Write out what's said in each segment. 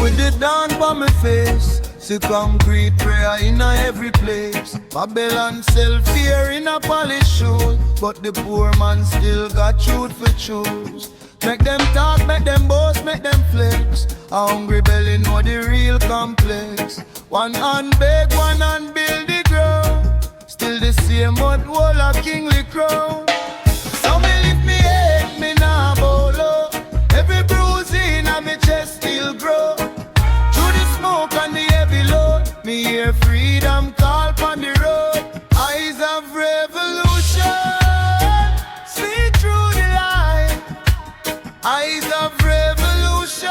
with the dawn on my face. See concrete prayer in every place. Babylon sell fear in a polish shoes, but the poor man still got truth for choose. Make them talk, make them boast, make them flex. A hungry belly know the real complex. One hand beg, one hand build the ground. Still the same but whole a kingly crown. So me lift me head, me nah bow low. Every bruise in a me chest still grow. Through the smoke and the heavy load, me hear freedom call on the road. Eyes of revolution, see through the light. Eyes of revolution,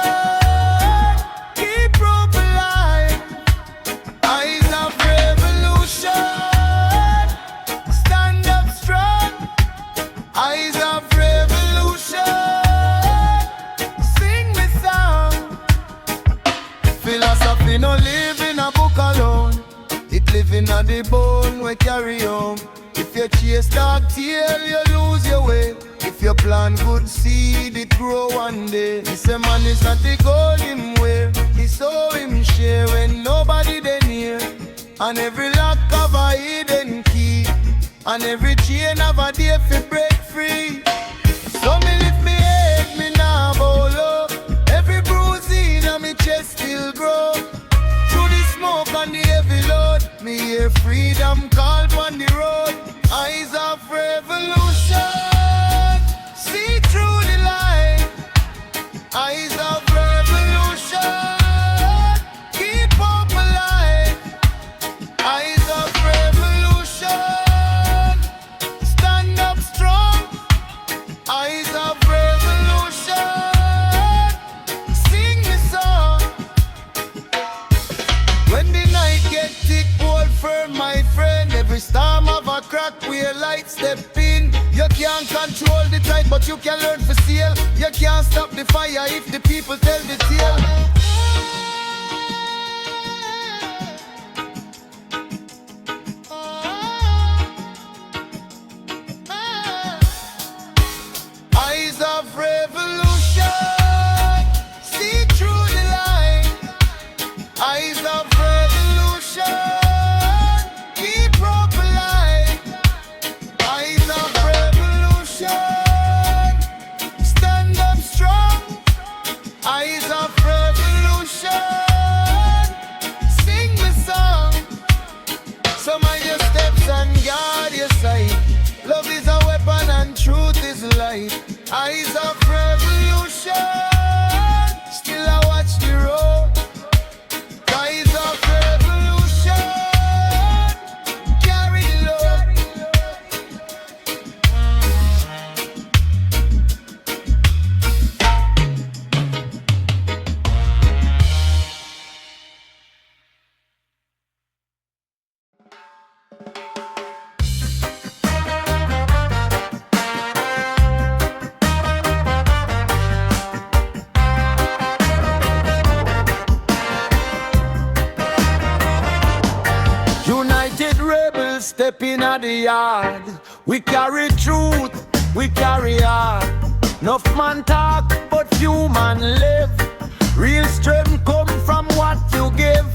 keep hope alive. Eyes of revolution, stand up strong. Eyes of revolution, sing me song. Philosophy no live in a book alone. It live in a the bone we carry home. If you chase dark tail, you lose your way. If you plant good seed, it grow one day. This a man is not the gold him wear. He saw him share when nobody they near. And every lock of a hidden key, and every chain of a day fi break free. So me lift me head, me nah bow low. Every bruise in a me chest still grow. Through the smoke and the heavy load, me hear freedom call on the road. Eyes of revolution, see through the light. Eyes of revolution, keep hope alive. Eyes of revolution, stand up strong. Eyes of revolution, sing the song. When the night get thick, hold firm, my friend. Every storm of a crack, we a light step in. You can't control the tide, but you can learn to sail. You can't stop the fire if the people tell the tale. Eyes of revolution, see through the light. Eyes of revolution, keep hope alive. Eyes of revolution, stand up strong. Eyes of revolution, sing the song. So mind your steps and guard your sight. Love is a weapon and truth is light. Eyes of revolution, still I watch the road. Eyes of revolution, carry the load. United rebels step in at the yard. We carry truth, we carry heart. Enough man talk, but few man live. Real strength come from what you give.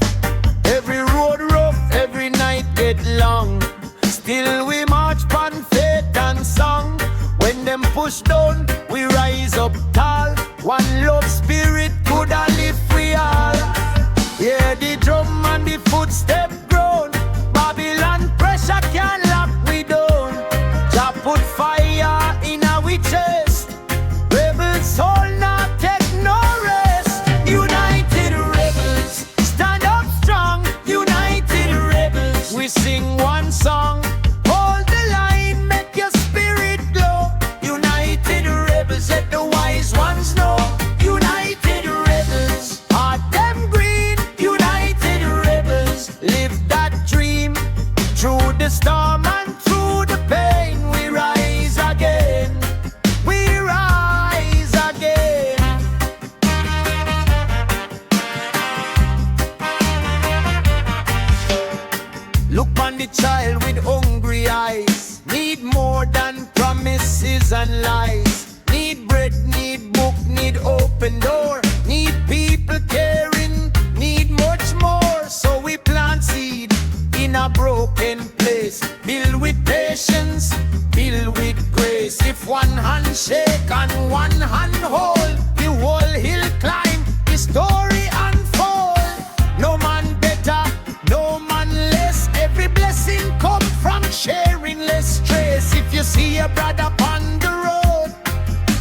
Every road rough, every night get long. Still we march on faith and song. When them push down, we rise up tall. One love spirit could a live we all. Yeah, the drum and the footstep grown. Babylon pressure can't lock we down. Jah put fire in our chest. Rebel soul not take no rest. United rebels, stand up strong. United rebels, we sing one song. Hold the line, make your spirit glow. United rebels, let the wise ones know. United rebels, heart them green. United rebels, live that dream. Through the storm and through the pain, we rise again. We rise again. Look on the child with hungry eyes. Need more than promises and lies. Need bread, need book, need open door. Need people caring So we plant seed in a broken place. Build with patience, build with grace. If one hand shake and one hand hold, the whole hill climb, the story unfold. No man better, no man less. Every blessing come from sharing less stress. If you see a brother on the road,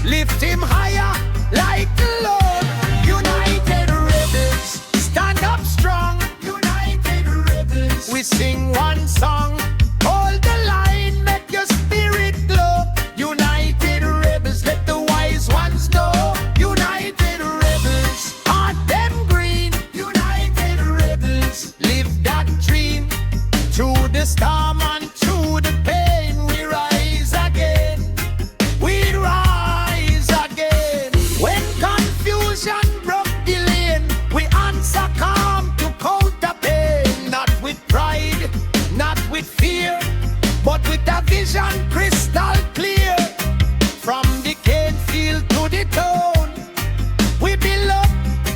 lift him higher like the Lord. United rebels, stand up strong. United rebels, we sing one song. Hold the line, make your spirit glow. United rebels, let the wise ones know. United rebels, heart them green. United rebels, live that dream. Through the storm and through the pain, we rise again. We rise again. When confusion broke the lane, we answer calm to counter pain. Not with pride, not with fear, but with a vision crystal clear. From the cane field to the town, we build up,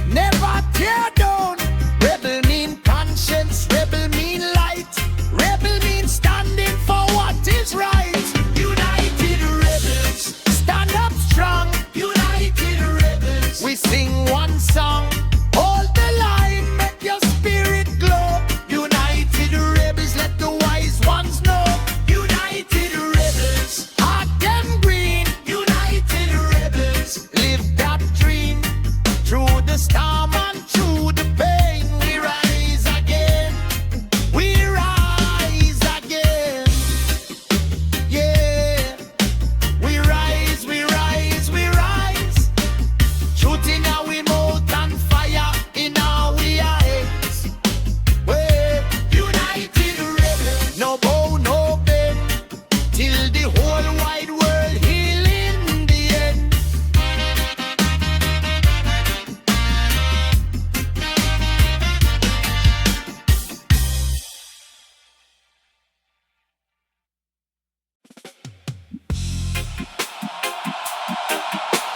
never tear down. Rebel mean conscience, rebel mean light. Rebel mean standing for what is right. United rebels, stand up strong. United rebels, we sing one song. Hold the line, make your spirit glow. United rebels, let the wise ones know. United rebels, heart them green. United rebels, live that dream. Through the storm and through the pain, we rise again. We rise again. Yeah, we rise, we rise, we rise. Truth in our mouth and fire in our eyes. Well, united rebels, no bow, no bend, till the whole wide world heal in the end.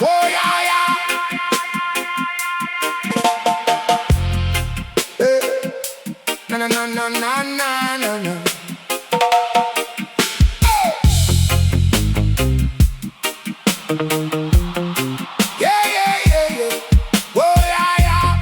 Oh yeah, yeah. No, no, no, no, no, no, no, no. Yeah, yeah, yeah, yeah. Oh yeah, yeah.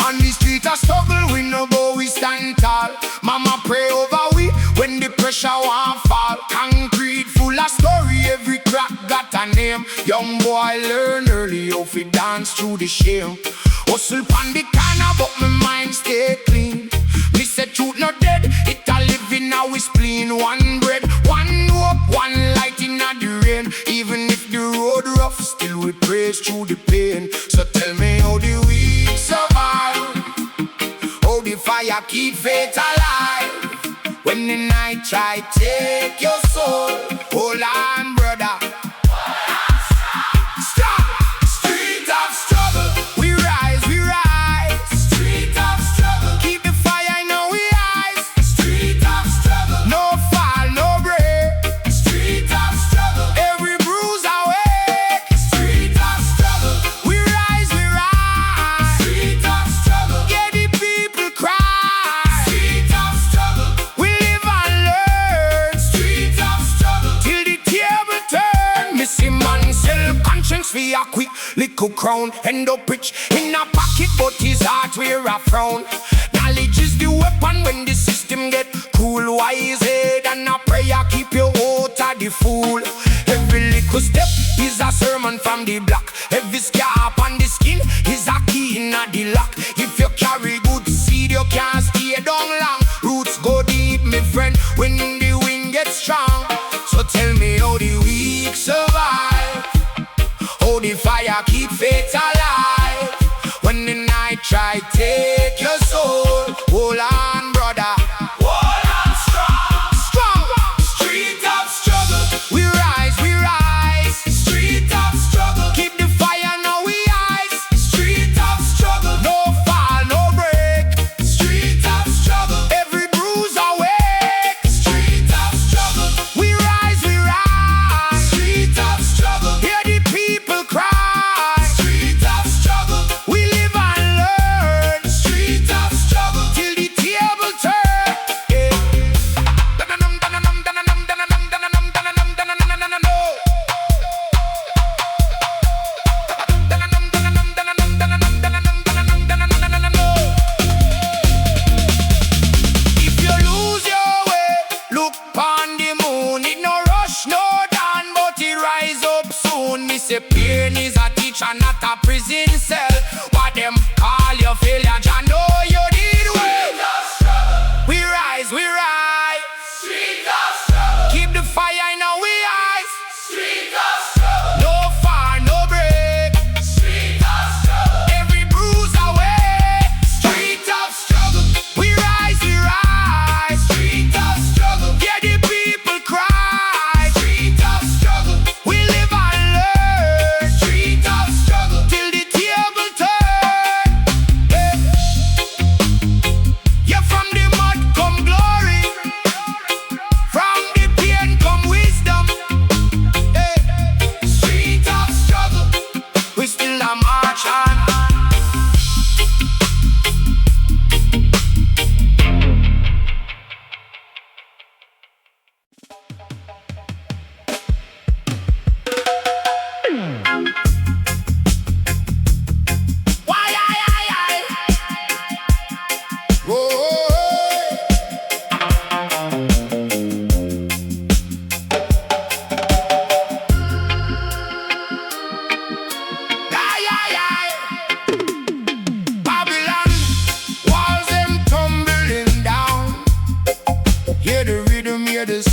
On the street I struggle, we no go, we stand tall. Mama pray over we when the pressure won't fall. Concrete full of story, every crack got a name. Young boy learn early how to dance through the shame. Hustle pon the corner but my mind stay clean. Me say truth not dead, it a live in our spleen. One bread, one hope, one light in the rain. Even if the road rough, still we praise through the pain. So tell me how the weak survive, how the fire keep faith alive. When the night try take your soul, hold on brother. Stop! Street of struggle, we rise, we rise. Street of struggle, keep the fire in our eyes. Street of struggle, no fall, no break. Street of struggle, every bruise awake. Street of struggle, we rise, we rise. Street of struggle, yeah the people cry. Street of struggle, we live and learn. Street of struggle, till the table turn. Missing man sell conscience for a quick little crown. End up rich in a pocket, but his heart wear a frown. Knowledge is the weapon when the system get cool. Wise head and a prayer keep you out of the fool. Every little step is a sermon from the block. Every scar on the skin is a key in the lock. If you carry good seed, you can't stay down long. Roots go deep, my friend, when the wind gets strong. So tell me how the weak survive, how the fire keep faith alive. When the night try take your soul, hold on brother, hold on strong. Strong. Street of struggle, we rise, we rise. Street of struggle, keep the fire in our eyes. Street of struggle, no fall, no break. Street of struggle, every bruise awake. Street of struggle, we rise, we rise. Street of struggle, hear the people cry. Street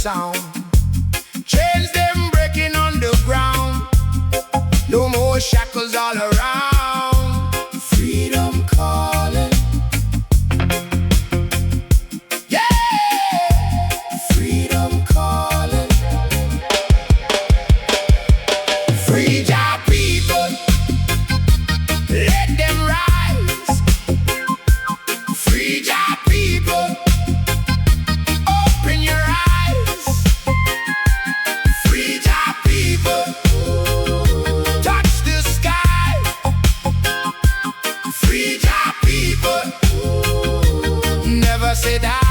sound. Chains them breaking on the ground. No more shackles all around. Freedom calling. Freedom calling. Free your people. Let them rise. Free your people. Open your eyes. Free your people. Touch the sky. Free your people. Never say die.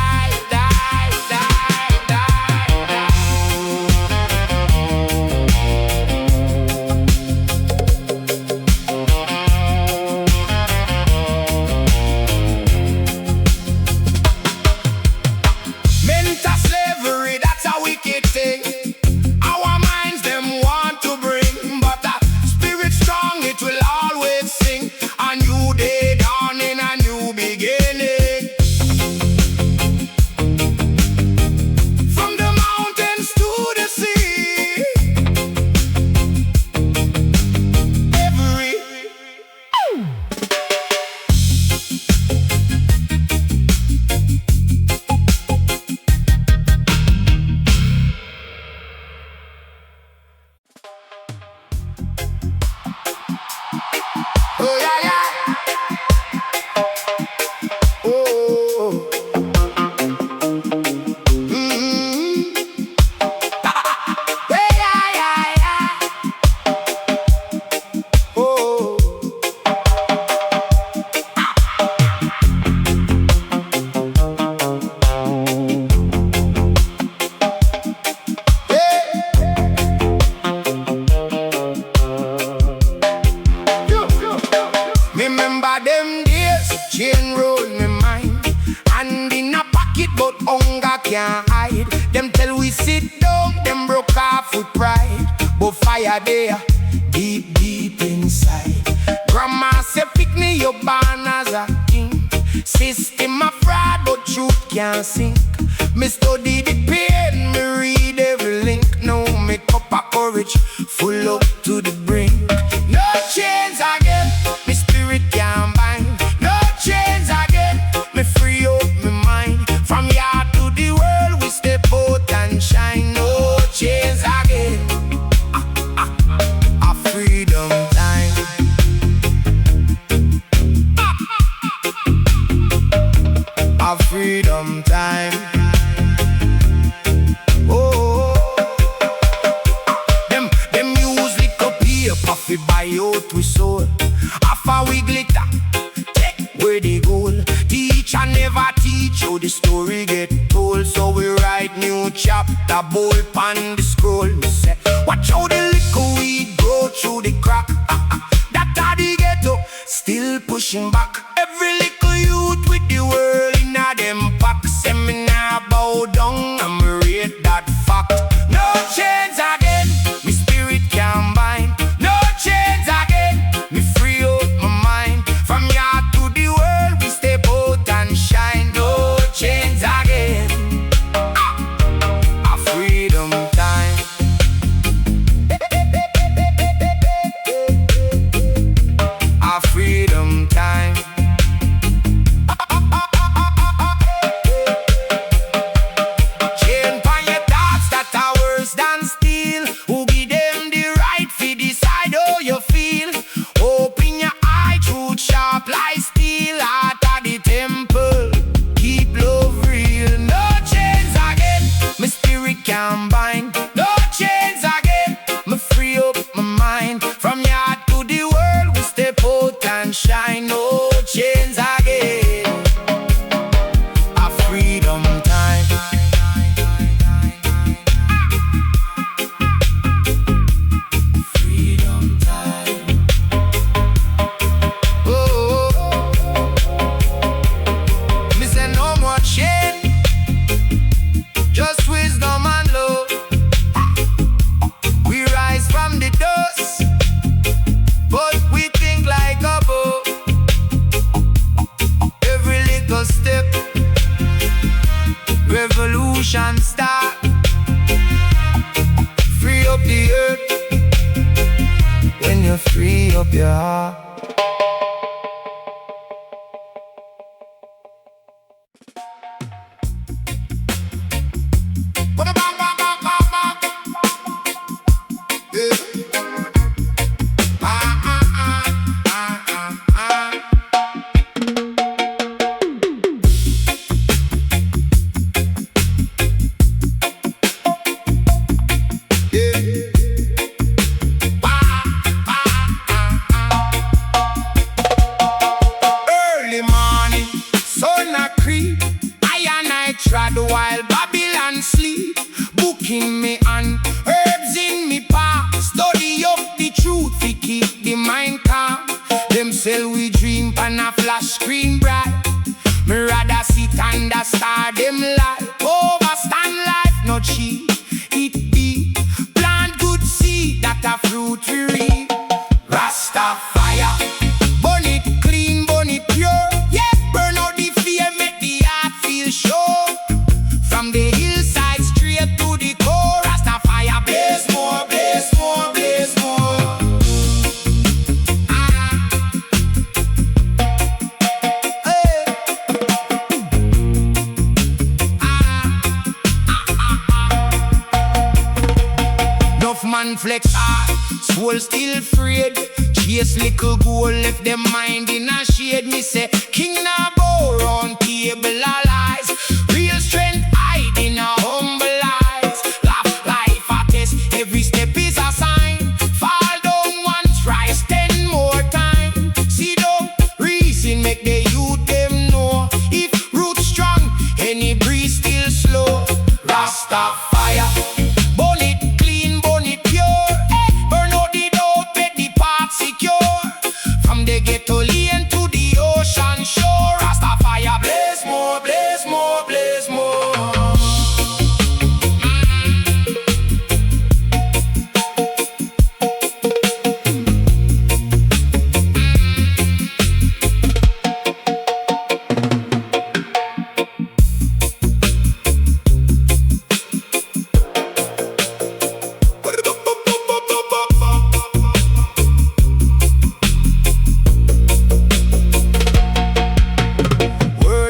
Freedom time. morning, sun a creep. I trod while Babylon sleep. Booking me and herbs in me paw. Study up the truth to keep the mind calm. Them sell we dream pan a flash screen bright. Me rather sit under star them light. Overstand life not cheap. It be plant good seed that a fruit we reap. Rastafari, burn it clean, burn it pure. Yeah, burn out the fear, make the heart feel sure. From the hillside straight to the core, Rastafari blaze more, blaze more, blaze more. Enough man flex hard, soul still afraid. Chase little goal, left them mind in a shade. Me say, king na bow round table of lies. Real strength hide in a humble lies. Laugh life a test, every step is a sign. Fall down once, rise 10 more time. See down, reason make the youth them know. If roots strong, any breeze still slow. Rastafari, burn it clean, burn it pure. Burn out the doubt, make the path secure. From the ghetto lane to the ocean shore, Rastafari blaze more, blaze more, blaze more.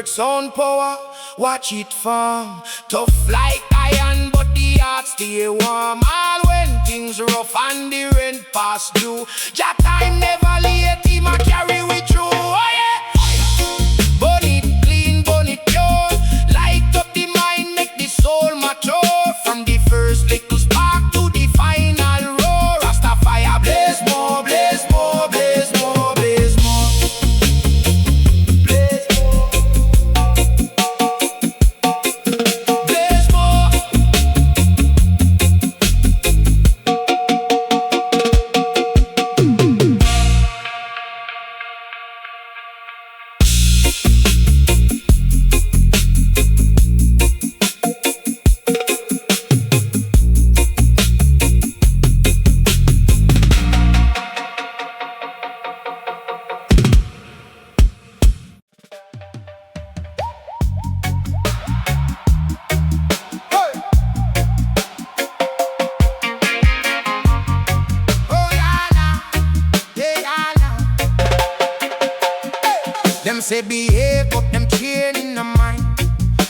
Sound power, watch it form. Tough like iron, but the heart stay warm. All when things rough and the rent pass due, Jah time never late, he ma carry we through. Oh yeah, burn it clean, burn it pure. Light up the mind, make the soul mature. From the first little spark to the final roar, Rastafari blaze more, blaze more, blaze more, blaze more. Them say behave, but them train in the mind.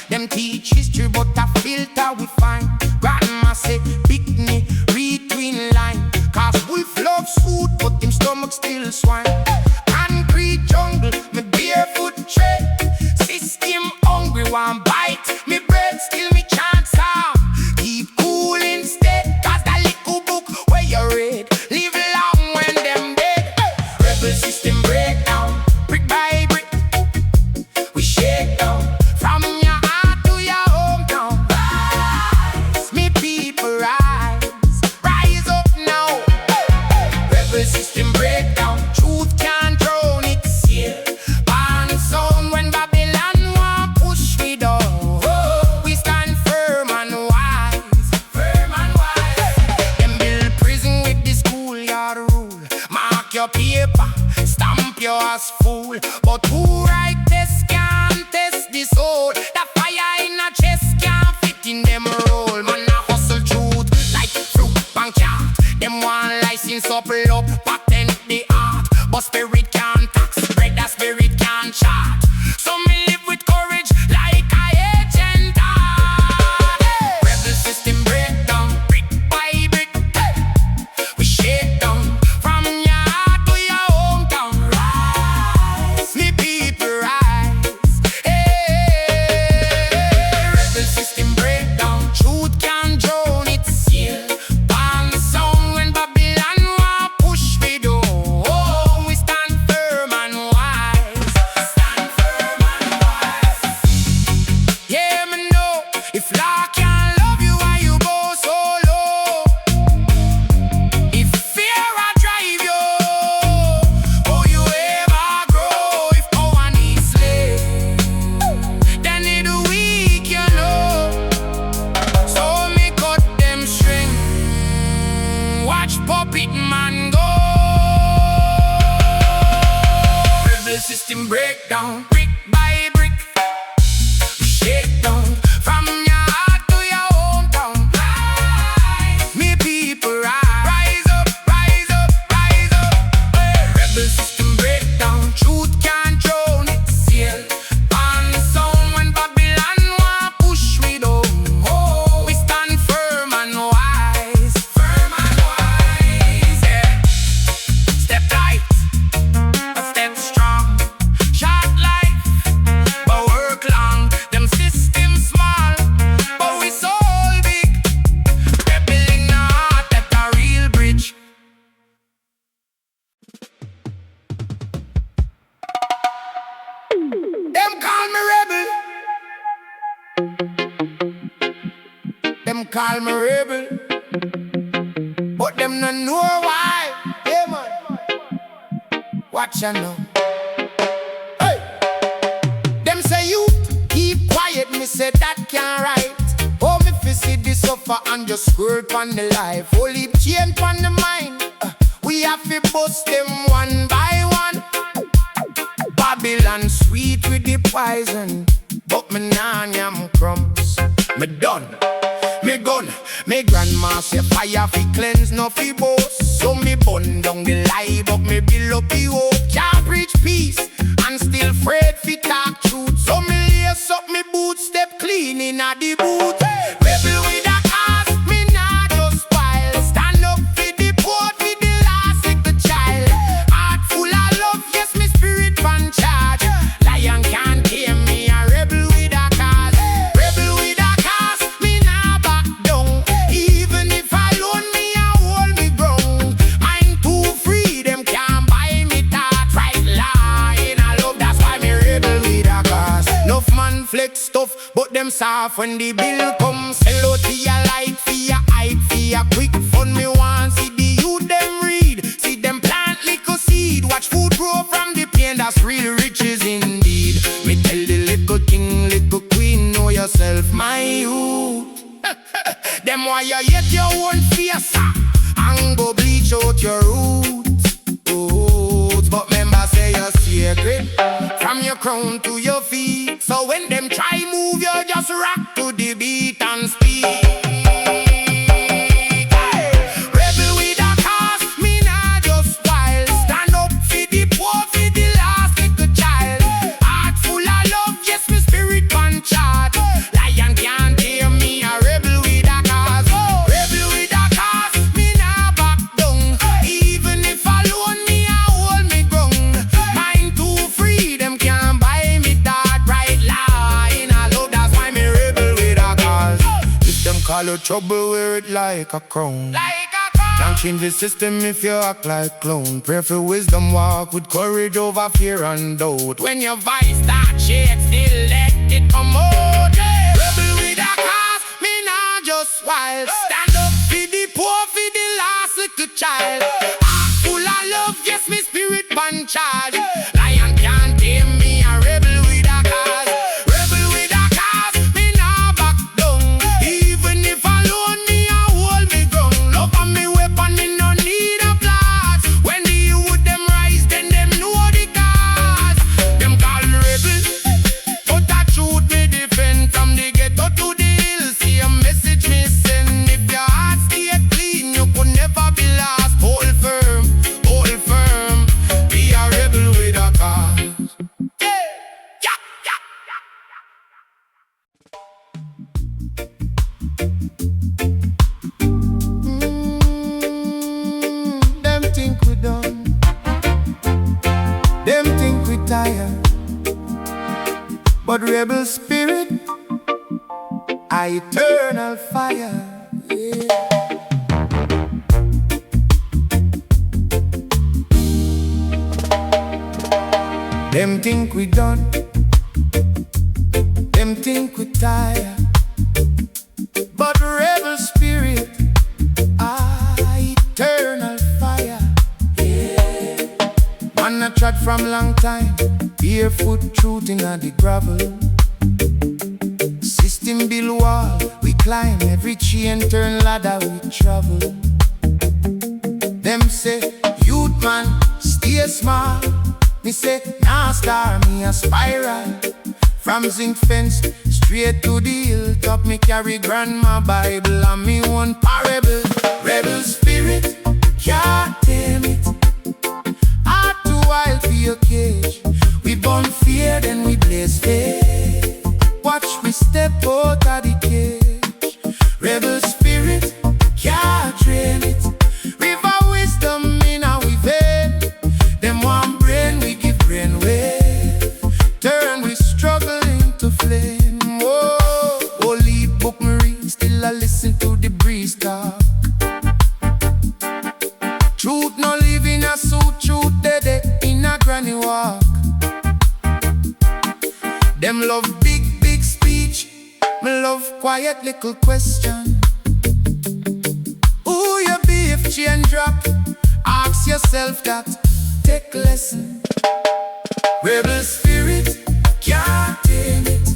Them teach history, but a filter we find. Grandma say, pick me, read between line. Cause wolf loves food, but them stomach still swine. Concrete jungle, me barefoot tread. System hungry, one bite. Me bread, still me chants out. Keep cool instead, cause that little book where you read live long when them dead. Rebel system breakdown, brick by brick. We shake down from your heart to your hometown. Rise, me people rise, rise up now. Rebel system breakdown, truth can't drown it. Yeah, band sound when Babylon want push me down. them call me rebel, but them no know why. Yeah, man. Watch ya now. Hey! Them say you keep quiet, me say that can't right. Oh, me fi see the suffer and just squirt on the life. Holy chain on the mind. We have to bust them one by one. Babylon sweet with the poison, but me nah yam crumbs. Me done, me gun. Me grandma say fire fi cleanse, no fi boast. So me burn down the lie, but me build up the hope. Can't preach peace and still afraid fi talk truth. So me lace up me boots, step clean inna the boot. Rebel with a cause, me nah just spoil. Stand up fi the poor, fi the last little child. Heart full of love, yes, me spirit pan charge. Lion can't tame me, a rebel with a cause. Rebel with a cause, me nah back down. Even if alone me a hold me ground. Mind too free, them can't buy me that right line. I love, that's why me rebel with a cause. Enough man flex stuff, but them soft when the bill comes. Sell out for your light, for your hype, for your quick fun. Me want see the youth them read, see them plant little seed. Watch food grow from the pain, that's real riches indeed. Me tell the little king, little queen, know yourself, my youth. Them why you hate your own face and go bleach out your roots. But remember say you're sacred from your crown to your feet. So when them try move, you just rock to the beat and speak. Hey! Rebel with a cause, me nah just wild. Stand up for the poor, for the last little child. Heart full of love, yes, me spirit pan charge. Lion can't tame me, a rebel with a cause. Rebel with a cause, me nah back down. Even if alone me a hold me ground. Mind too free, them can't buy me that right line. I love, that's why me rebel with a cause. If them call you trouble, wear it like a crown. Can't change the system if you act like clown. Pray for wisdom, walk with courage over fear and doubt. When your voice start shake, still let it come out. Yeah. Rebel with a cause, me nah just wild. Stand up for the poor, for the last little child. Heart full of love, yes, me spirit pan charge. Lion can't tame me, a rebel with a cause. Rebel with a cause, me nah back down. Even if alone me a hold me ground. Love on me weapon, me no need applause. When the youth them rise, then them know the cause. Them call me rebel, but I truth me defend. From the ghetto to the hill, see a message me send. If your heart stay clean, you could never be lost. Hold firm, be a rebel with a cause. Yeah, yeah, yeah. Them think we done, them think we tired, but rebel spirit, a eternal fire. Yeah. Them think we done, them think we tired, but rebel spirit, eternal fire. Yeah. Man a trod from long time, barefoot truth inna the gravel. System build wall, we climb every chain, turn ladder, we travel. Them say, youth man, stay smart. Me say, nah star, me a spiral. From zinc fence, straight to the hilltop. Me carry grandma Bible and me one parable. Rebel spirit, can't tame it. Heart too wild for your cage. We burn fear, then we blaze faith. Watch we step out of the cage. Rebel spirit, can't train it. River wisdom in our vein. Them one brain, we give brain wave. Turn we struggle into flame. Whoa, holy book me read, still I listen to the breeze talk. Truth no live in a suit, truth dead in a granny walk. Them love big, big speech, me love quiet little question. chain drop. Ask yourself that, take lesson. Rebel spirit, can't tame it.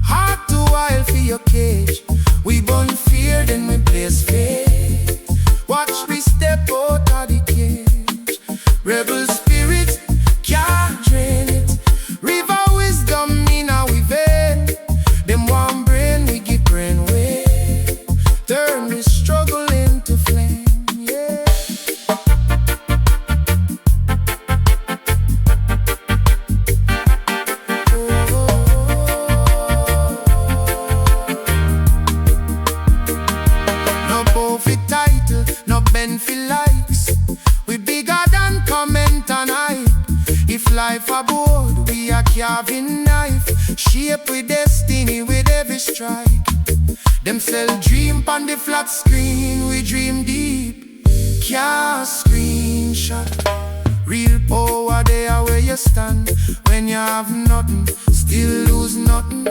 Heart too wild for your cage. We burn fear, then we blaze faith. Watch we step out of the cage. Rebel spirit, can't drain it. River wisdom in our vein. Them one brain, we give brain weight. Turn we struggle into flame, yeah. No bow for title, no bend for likes. We bigger than comment and hype. If life aboard, we a carving knife. Shape with destiny with every strike. Them sell dream on the flat screen, we dream deep. Can't screenshot. Real power there where you stand. When you have nothing, still lose nothing.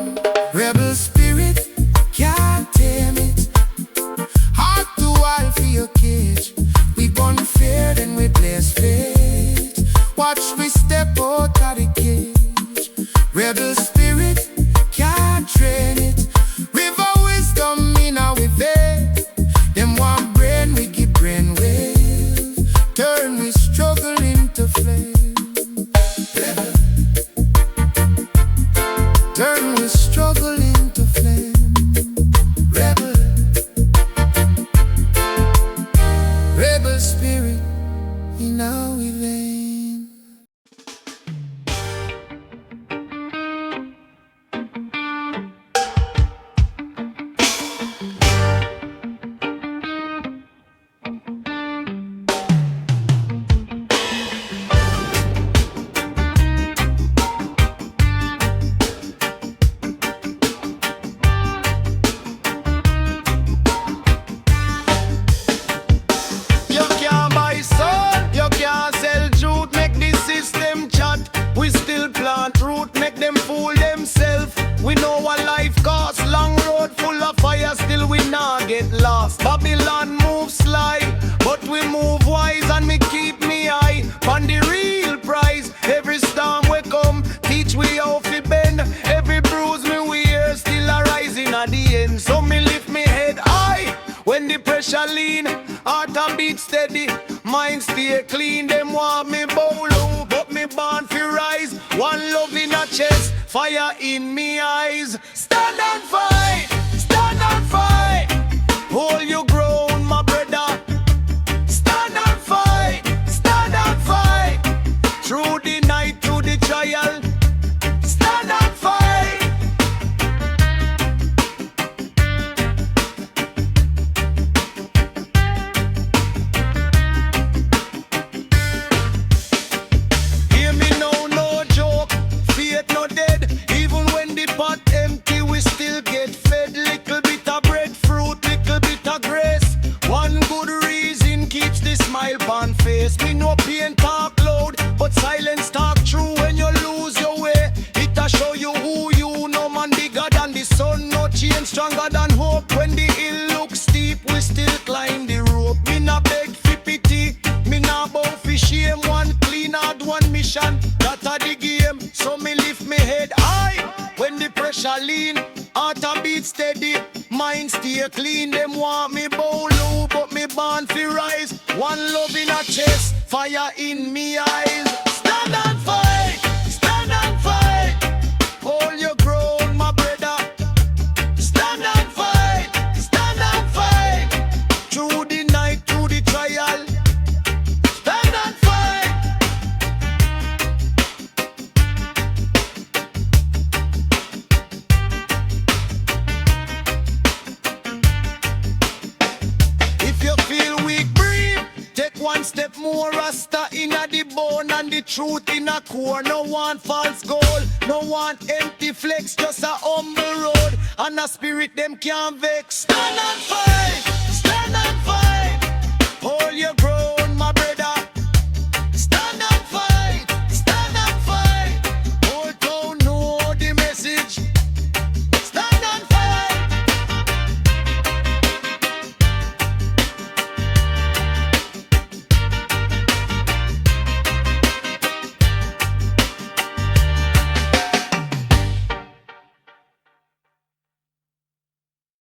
Rebel spirit, can't tame it. Heart too wild for your cage. We burn fear, then we blaze faith. Watch we step out of the cage. Rebel spirit, can't train it. River wisdom in our vein. Them one brain, we give brain wave. Turn we struggle into flame. Rebel. Turn we struggle into flame. Rebel. Rebel spirit in our vein. You can't buy soul, you can't sell truth. Make the system chat. We still plant root, make them fool themselves. We know what life costs. Long road full of fire, still we not get lost. Babylon move sly, but we move wise. And me keep me eye on the real prize. Every storm we come, teach we how to bend. Every bruise me wear, still a rising at the end. So me lift me head high when the pressure lean. Heart and beat steady, mind stay clean. Them want me bow low, but me born fi rise. One love in a chest, fire in me eyes. Stand and fight, stand and fight. Hold your ground, my brother. Stand and fight, stand and fight. Through the night, through the trial. Stand and fight. Hear me now, no joke. Faith no dead. Even when the pot empty, we still get fed. Little bit of breadfruit, little bit of grace. One good reason keeps the smile on face. Me no pain talk loud, but silence talk true. When you lose your way, it a show you who you know. Man bigger than the sun, no chain stronger than hope. When the hill looks steep, we still climb the rope. Me na beg for pity, me na bow for shame. One clean hard, one mission, that a the game. So me lift me head high when the pressure lean. Heart a beat steady, mind stay clean. Them want me bow low, but me born fi rise. One love in a chest, fire in me eyes. Stand and fight, stand and fight. Hold your ground, my brother. Stand and fight, stand and fight. Through the night, through the trial. Stand and fight. If you feel weak, breathe. Take one step more, Rasta inna the bone and the truth in a core. No one false goal, no one empty flex, just a humble road. And a spirit them can't vex. Stand and fight.